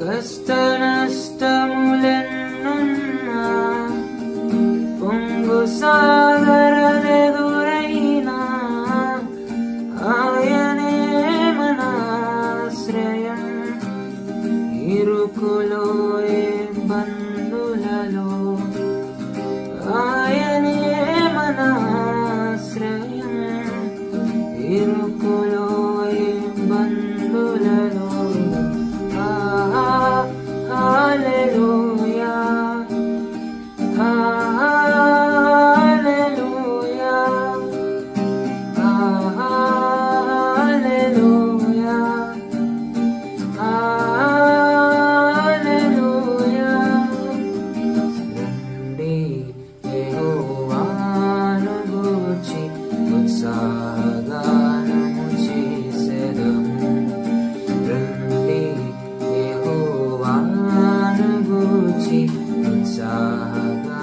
కష్ట నష్టములెన్నున్నా పొంగు సాగరలెదురైనా ఆయనే మనాశ్రయం. ఇరుకులో ఇబ్బందులలో ఆయనే మనాశ్రయం. ఇరుకులో ఇబ్బందులలో హల్లెలూయా హల్లెలూయా హల్లెలూయా హల్లెలూయా. రండి యెహోవాను గూర్చి ఉత్సాహగానము చేసెదము. రండి యెహోవాను గూర్చి ఉత్సాహగానము